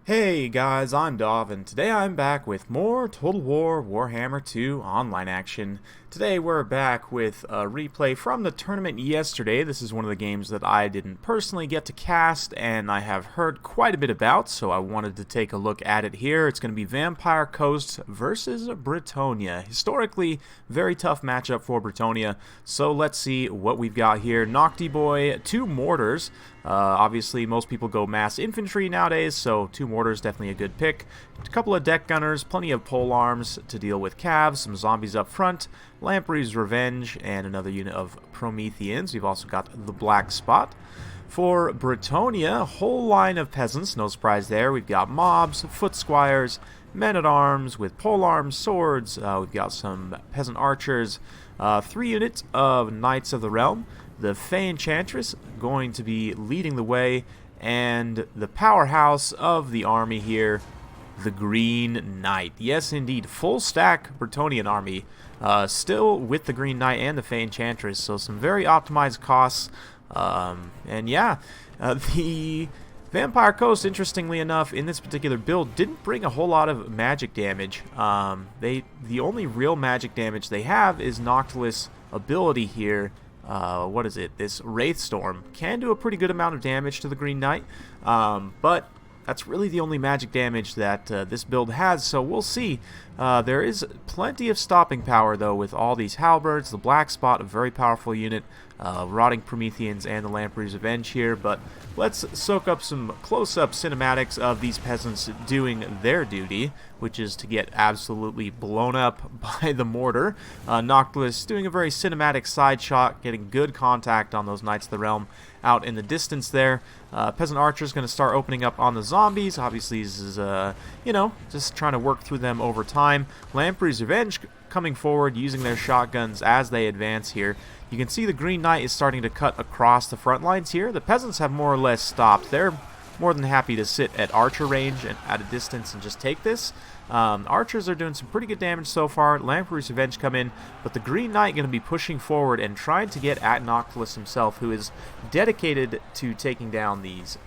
Hey guys, I'm Dov, and today I'm back with more Total War Warhammer 2 online action. Today we're back with a replay from the tournament yesterday. This is one of the games that I didn't personally get to cast, and I have heard quite a bit about, so I wanted to take a look at it here. It's going to be Vampire Coast versus Bretonnia. Historically, very tough matchup for Bretonnia, so let's see what we've got here. Nocti Boy, 2 mortars. Obviously, most people go mass infantry nowadays, so 2 mortars definitely a good pick. A couple of deck gunners, plenty of pole arms to deal with calves, some zombies up front, Lamprey's Revenge, and another unit of Prometheans. We've also got the Black Spot. For Bretonnia, a whole line of peasants, no surprise there. We've got mobs, foot squires, men-at-arms with pole arms, swords. We've got some peasant archers, 3 units of Knights of the Realm. The Fey Enchantress going to be leading the way, and the powerhouse of the army here, the Green Knight. Yes, indeed, full stack Bretonnian army, still with the Green Knight and the Fey Enchantress, so some very optimized costs. And yeah, the Vampire Coast, interestingly enough, in this particular build, didn't bring a whole lot of magic damage. The only real magic damage they have is Noctilus' ability here. What is it? This Wraith Storm can do a pretty good amount of damage to the Green Knight, but that's really the only magic damage that this build has, so we'll see. There is plenty of stopping power, though, with all these halberds. The Black Spot, a very powerful unit, Rotting Prometheans, and the Lamprey's Revenge here, but let's soak up some close-up cinematics of these peasants doing their duty, which is to get absolutely blown up by the mortar. Noctilus doing a very cinematic side shot, getting good contact on those Knights of the Realm out in the distance there. Peasant Archer's going to start opening up on the zombies. Obviously, this is, just trying to work through them over time. Lamprey's Revenge coming forward, using their shotguns as they advance here. You can see the Green Knight is starting to cut across the front lines here. The peasants have more or less stopped. They're more than happy to sit at archer range and at a distance and just take this. Archers are doing some pretty good damage so far. Lamprey's Revenge come in, but the Green Knight going to be pushing forward and trying to get at Noctilus himself, who is dedicated to taking down these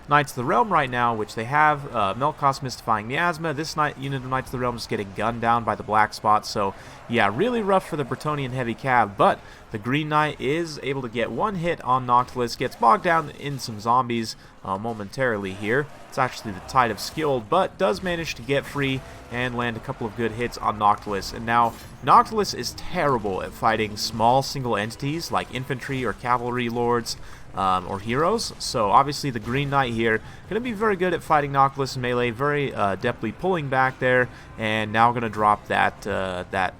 Knights of the Realm right now, which they have. Melkos Mystifying Miasma. This unit of Knights of the Realm is getting gunned down by the Black Spot, so yeah, really rough for the Bretonnian heavy cav, but the Green Knight is able to get one hit on Noctilus, gets bogged down in some zombies momentarily here. It's actually the Tide of Skilled, but does manage to get free and land a couple of good hits on Noctilus. And now, Noctilus is terrible at fighting small single entities like infantry or cavalry lords or heroes. So obviously the Green Knight here going to be very good at fighting Noctilus in melee, very depthly pulling back there, and now going to drop that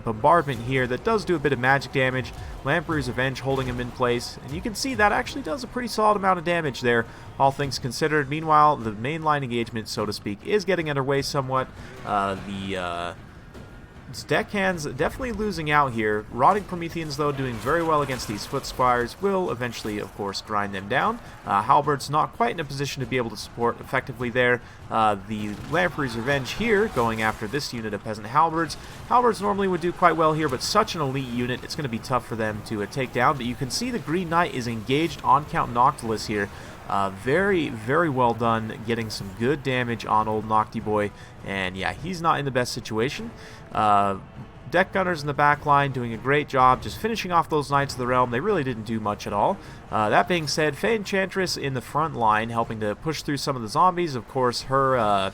bombardment here that does do a bit of magic damage. Lamprey's Revenge holding him in place, and you can see that actually does a pretty solid amount of damage there, all things considered. Meanwhile, the mainline engagement, so to speak, is getting underway somewhat. The deckhands definitely losing out here. Rotting Prometheans, though, doing very well against these foot squires, will eventually, of course, grind them down. Halberd's not quite in a position to be able to support effectively there. The Lamprey's Revenge here, going after this unit of peasant halberds. Halberds normally would do quite well here, but such an elite unit, it's going to be tough for them to take down. But you can see the Green Knight is engaged on Count Noctilus here. Very, very well done, getting some good damage on old Nocti Boy, and yeah, he's not in the best situation. Deck Gunners in the back line doing a great job, just finishing off those Knights of the Realm. They really didn't do much at all. That being said, Fey Enchantress in the front line, helping to push through some of the zombies. Of course, her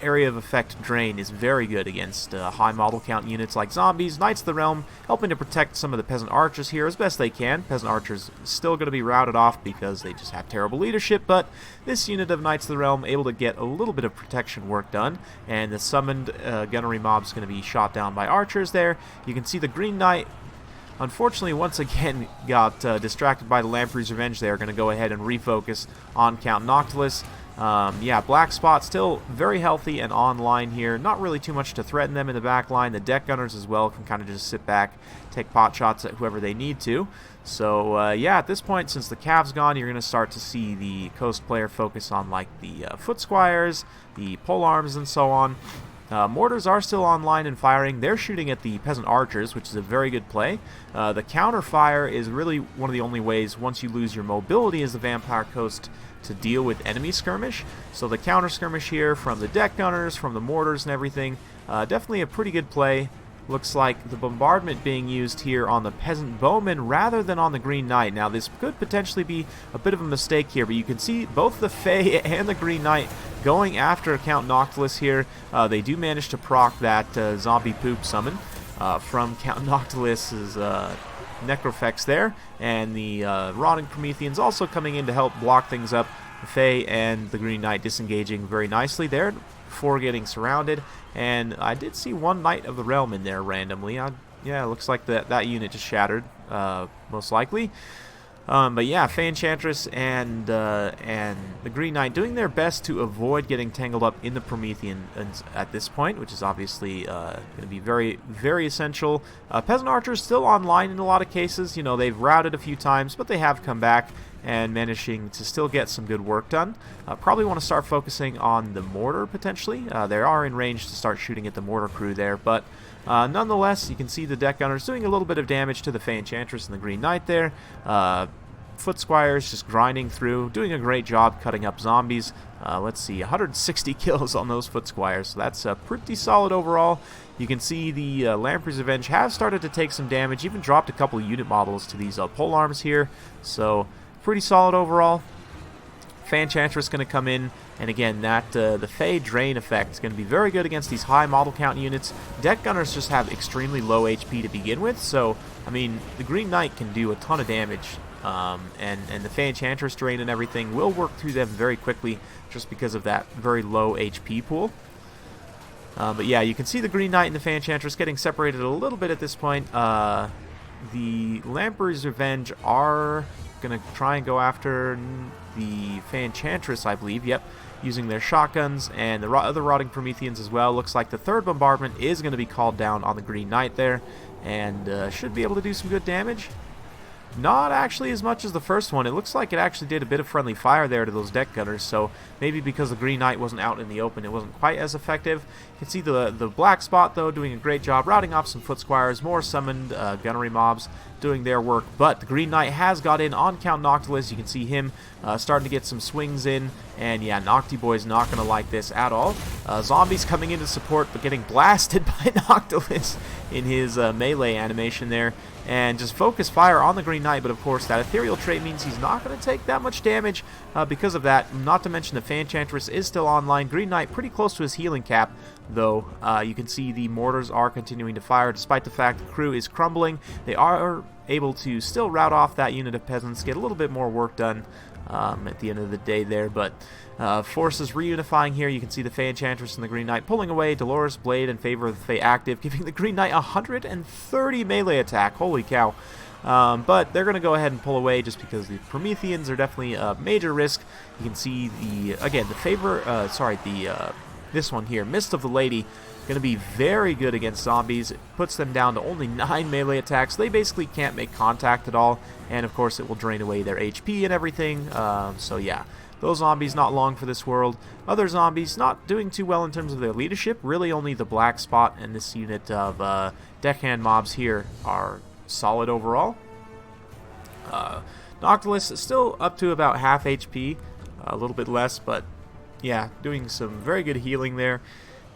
area of effect drain is very good against high model count units like zombies. Knights of the Realm helping to protect some of the peasant archers here as best they can. Peasant archers still going to be routed off because they just have terrible leadership, but this unit of Knights of the Realm able to get a little bit of protection work done, and the summoned gunnery mob is going to be shot down by archers there. You can see the Green Knight unfortunately once again got distracted by the Lamprey's Revenge. They are going to go ahead and refocus on Count Noctilus. Yeah, Black Spot still very healthy and online here. Not really too much to threaten them in the back line. The deck gunners as well can kind of just sit back, take pot shots at whoever they need to. So, yeah, at this point, since the Cav's gone, you're going to start to see the Coast player focus on, like, the Foot Squires, the Pole Arms, and so on. Mortars are still online and firing. They're shooting at the peasant archers, which is a very good play. The counter fire is really one of the only ways, once you lose your mobility as the vampire coast, to deal with enemy skirmish. So the counter skirmish here from the deck gunners, from the mortars and everything, definitely a pretty good play. Looks like the bombardment being used here on the peasant bowman rather than on the Green Knight. Now this could potentially be a bit of a mistake here, but you can see both the Fae and the Green Knight going after Count Noctilus here. They do manage to proc that zombie poop summon from Count Noctilus's Necrofex there, and the Rotting Prometheans also coming in to help block things up. The Fae and the Green Knight disengaging very nicely there before getting surrounded, and I did see one Knight of the Realm in there randomly. Yeah, it looks like that unit just shattered, most likely. But yeah, Fae Enchantress and the Green Knight doing their best to avoid getting tangled up in the Promethean at this point, which is obviously going to be very, very essential. Peasant Archers still online in a lot of cases. You know, they've routed a few times, but they have come back and managing to still get some good work done. Probably want to start focusing on the mortar potentially. They are in range to start shooting at the mortar crew there, but nonetheless, you can see the deck gunners doing a little bit of damage to the Fae Enchantress and the Green Knight there. Foot Squires just grinding through, doing a great job cutting up zombies. Let's see, 160 kills on those Foot Squires, so that's pretty solid overall. You can see the Lamprey's Revenge have started to take some damage, even dropped a couple of unit models to these pole arms here, so pretty solid overall. Fae Enchantress going to come in, and again, that the Fae Drain effect is going to be very good against these high model count units. Deck Gunners just have extremely low HP to begin with, so, I mean, the Green Knight can do a ton of damage, and the Fae Enchantress Drain and everything will work through them very quickly just because of that very low HP pool. But yeah, you can see the Green Knight and the Fae Enchantress getting separated a little bit at this point. The Lamprey's Revenge are going to try and go after the Fae Enchantress, I believe, yep, using their shotguns, and the other Rotting Prometheans as well. Looks like the third bombardment is going to be called down on the Green Knight there, and should be able to do some good damage. Not actually as much as the first one. It looks like it actually did a bit of friendly fire there to those deck gunners, so maybe because the Green Knight wasn't out in the open, it wasn't quite as effective. You can see the Black Spot, though, doing a great job routing off some Foot Squires, more summoned gunnery mobs doing their work, but the Green Knight has got in on Count Noctilus. You can see him starting to get some swings in, and yeah, Nocti Boy's not going to like this at all. Zombies coming in to support, but getting blasted by Noctilus in his melee animation there, and just focus fire on the Green Knight, but of course that ethereal trait means he's not going to take that much damage because of that. Not to mention the Fae Enchantress is still online. Green Knight pretty close to his healing cap, though. You can see the mortars are continuing to fire despite the fact the crew is crumbling. They are able to still rout off that unit of peasants, get a little bit more work done at the end of the day there, but forces reunifying here. You can see the Fae Enchantress and the Green Knight pulling away Dolores Blade in favor of the Fae Active, giving the Green Knight 130 melee attack. Holy cow. But they're going to go ahead and pull away just because the Prometheans are definitely a major risk. You can see this one here, Mist of the Lady, going to be very good against zombies. It puts them down to only 9 melee attacks. They basically can't make contact at all, and of course it will drain away their HP and everything. So yeah, those zombies not long for this world. Other zombies not doing too well in terms of their leadership. Really only the Black Spot and this unit of deckhand mobs here are solid overall. Noctilus is still up to about half HP, a little bit less, but yeah, doing some very good healing there.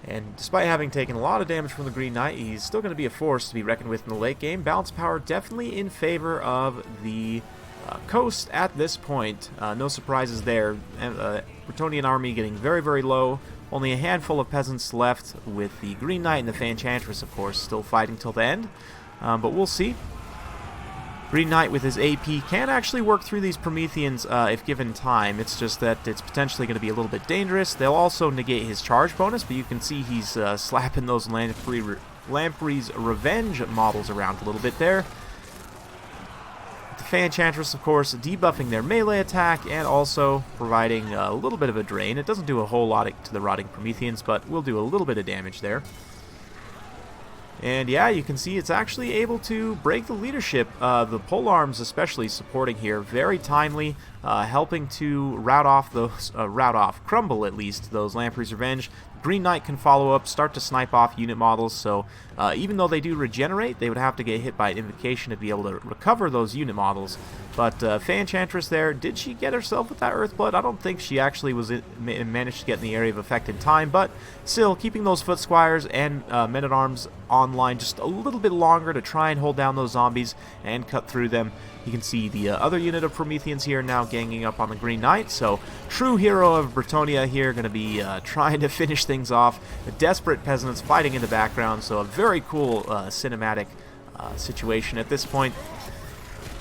And despite having taken a lot of damage from the Green Knight, he's still going to be a force to be reckoned with in the late game. Balance power definitely in favor of the coast at this point. No surprises there. Bretonnian army getting very, very low. Only a handful of peasants left, with the Green Knight and the Fae Enchantress, of course, still fighting till the end. But we'll see. Green Knight with his AP can actually work through these Prometheans if given time. It's just that it's potentially going to be a little bit dangerous. They'll also negate his charge bonus, but you can see he's slapping those Lamprey's Revenge models around a little bit there. The Fae Enchantress, of course, debuffing their melee attack and also providing a little bit of a drain. It doesn't do a whole lot to the Rotting Prometheans, but will do a little bit of damage there. And yeah, you can see it's actually able to break the leadership. The polearms especially supporting here, very timely, helping to crumble at least those Lamprey's Revenge. Green Knight can follow up, start to snipe off unit models, so even though they do regenerate, they would have to get hit by Invocation to be able to recover those unit models. But Fey Enchantress there, did she get herself with that Earthblood? I don't think she actually managed to get in the area of effect in time, but still, keeping those Foot Squires and Men-at-Arms online just a little bit longer to try and hold down those zombies and cut through them. You can see the other unit of Prometheans here now ganging up on the Green Knight, so true hero of Bretonnia here, going to be trying to finish things off. The desperate peasants fighting in the background, so a very cool cinematic situation at this point.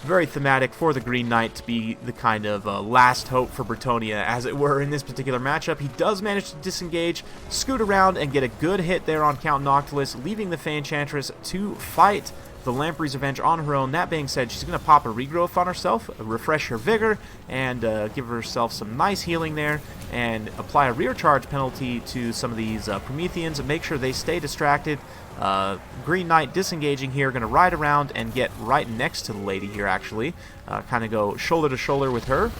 Very thematic for the Green Knight to be the kind of last hope for Bretonnia, as it were, in this particular matchup. He does manage to disengage, scoot around, and get a good hit there on Count Noctilus, leaving the Fey Enchantress to fight the Lamprey's Revenge on her own. That being said, she's going to pop a regrowth on herself, refresh her vigor, and give herself some nice healing there, and apply a rear charge penalty to some of these Prometheans and make sure they stay distracted. Green Knight disengaging here, going to ride around and get right next to the lady here, actually. Kind of go shoulder to shoulder with her.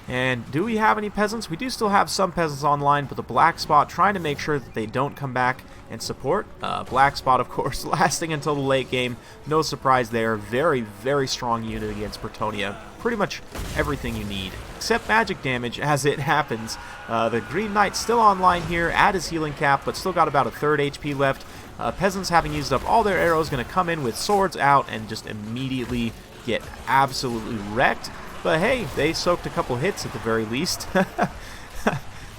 And do we have any peasants? We do still have some peasants online, but the Black Spot trying to make sure that they don't come back and support. Black Spot, of course, lasting until the late game. No surprise there. Very, very strong unit against Bretonnia. Pretty much everything you need, except magic damage as it happens. The Green Knight still online here at his healing cap, but still got about a third HP left. Peasants, having used up all their arrows, going to come in with swords out and just immediately get absolutely wrecked. But hey, they soaked a couple hits at the very least.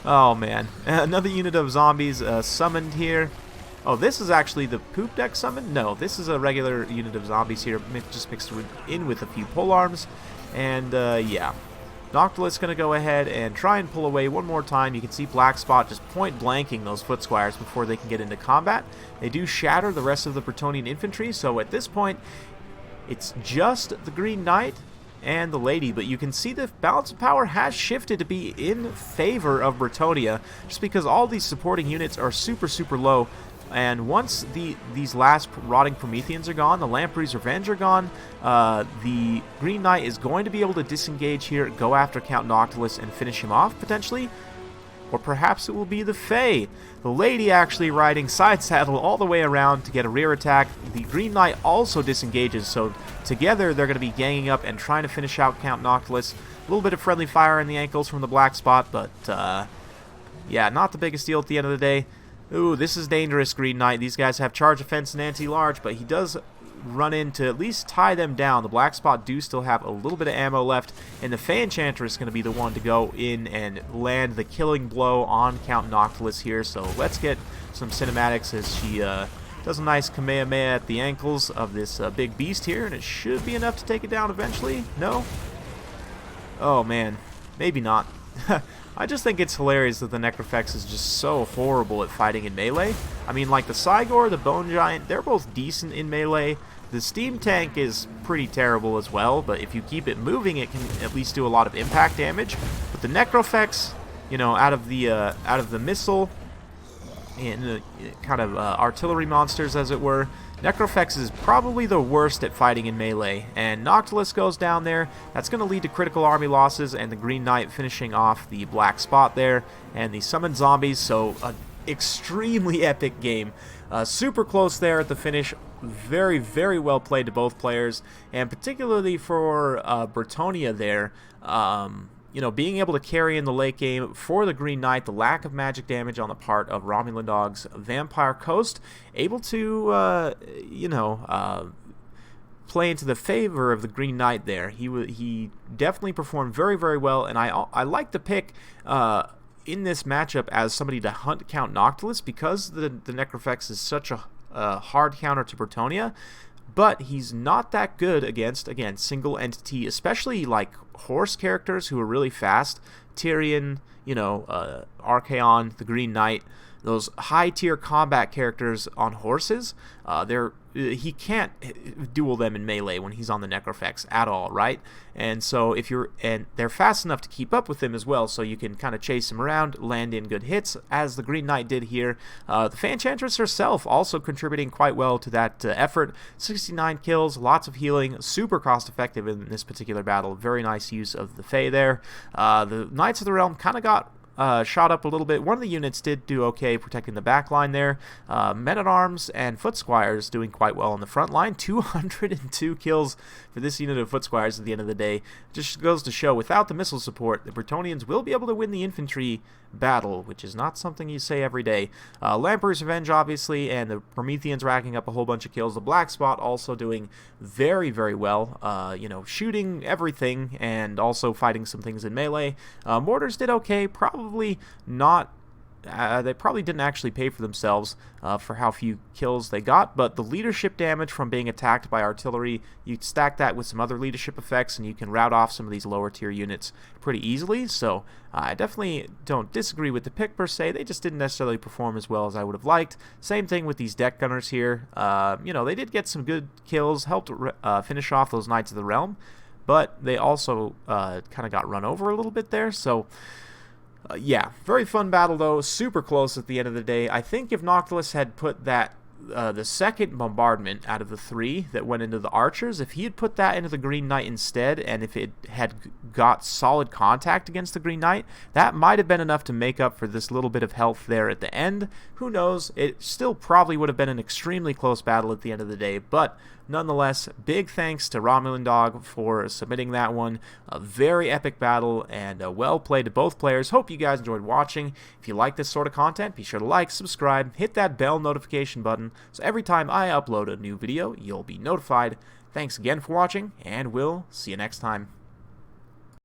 Oh man, another unit of zombies summoned here. Oh, this is actually the poop deck summon? No, this is a regular unit of zombies here, just mixed in with a few polearms. And yeah, Noctilus going to go ahead and try and pull away one more time. You can see Black Spot just point blanking those Foot Squires before they can get into combat. They do shatter the rest of the Bretonnian infantry, so at this point, it's just the Green Knight and the lady, but you can see the balance of power has shifted to be in favor of Bretonnia, just because all these supporting units are super, super low. And once these last rotting Prometheans are gone, the Lamprey's Revenge are gone, the Green Knight is going to be able to disengage here, go after Count Noctilus, and finish him off, potentially. Or perhaps it will be the Fae. The lady actually riding side saddle all the way around to get a rear attack. The Green Knight also disengages, so together they're going to be ganging up and trying to finish out Count Noctilus. A little bit of friendly fire in the ankles from the Black Spot, but yeah, not the biggest deal at the end of the day. Ooh, this is dangerous, Green Knight. These guys have charge offense and anti-large, but he does run in to at least tie them down. The Black Spot do still have a little bit of ammo left, and the Fey Enchantress is going to be the one to go in and land the killing blow on Count Noctilus here. So let's get some cinematics as she does a nice Kamehameha at the ankles of this big beast here, and it should be enough to take it down eventually. No? Oh man, maybe not. I just think it's hilarious that the Necrofex is just so horrible at fighting in melee. I mean, like the Cygor, the Bone Giant, they're both decent in melee. The Steam Tank is pretty terrible as well, but if you keep it moving, it can at least do a lot of impact damage. But the Necrofex, you know, out of the missile and kind of artillery monsters, as it were, Necrofex is probably the worst at fighting in melee, and Noctilus goes down there. That's going to lead to critical army losses, and the Green Knight finishing off the Black Spot there, and the summoned zombies, so an extremely epic game. Super close there at the finish. Very, very well played to both players, and particularly for Bretonnia there. You know, being able to carry in the late game for the Green Knight, the lack of magic damage on the part of Romulan Dog's Vampire Coast, able to, you know, play into the favor of the Green Knight there. He definitely performed very, very well, and I like the pick in this matchup as somebody to hunt Count Noctilus, because the Necrofex is such a hard counter to Bretonnia. But he's not that good against, again, single entity, especially like horse characters who are really fast. Tyrion, you know, Archaon, the Green Knight, those high-tier combat characters on horses, he can't duel them in melee when he's on the Necrofex at all, right? And so they're fast enough to keep up with him as well, so you can kind of chase him around, land in good hits, as the Green Knight did here. The Fey Enchantress herself also contributing quite well to that effort. 69 kills, lots of healing, super cost-effective in this particular battle. Very nice use of the Fey there. The Knights of the Realm kind of got shot up a little bit. One of the units did do okay protecting the back line there. Men-at-Arms and Foot Squires doing quite well on the front line. 202 kills for this unit of Foot Squires at the end of the day. Just goes to show, without the missile support, the Bretonnians will be able to win the infantry battle, which is not something you say every day. Lamper's Revenge, obviously, and the Prometheans racking up a whole bunch of kills. The Black Spot also doing very, very well, you know, shooting everything and also fighting some things in melee. Mortars did okay, probably not. They probably didn't actually pay for themselves for how few kills they got, but the leadership damage from being attacked by artillery, you stack that with some other leadership effects and you can rout off some of these lower tier units pretty easily. So I definitely don't disagree with the pick per se. They just didn't necessarily perform as well as I would have liked. Same thing with these deck gunners here. You know, they did get some good kills, helped finish off those Knights of the Realm, but they also kind of got run over a little bit there. So yeah, very fun battle though, super close at the end of the day. I think if Noctilus had put that the second bombardment out of the 3 that went into the archers, if he had put that into the Green Knight instead, and if it had got solid contact against the Green Knight, that might have been enough to make up for this little bit of health there at the end. Who knows? It still probably would have been an extremely close battle at the end of the day, but nonetheless, big thanks to Romulan Dog for submitting that one. A very epic battle and well played to both players. Hope you guys enjoyed watching. If you like this sort of content, be sure to like, subscribe, hit that bell notification button so every time I upload a new video, you'll be notified. Thanks again for watching, and we'll see you next time.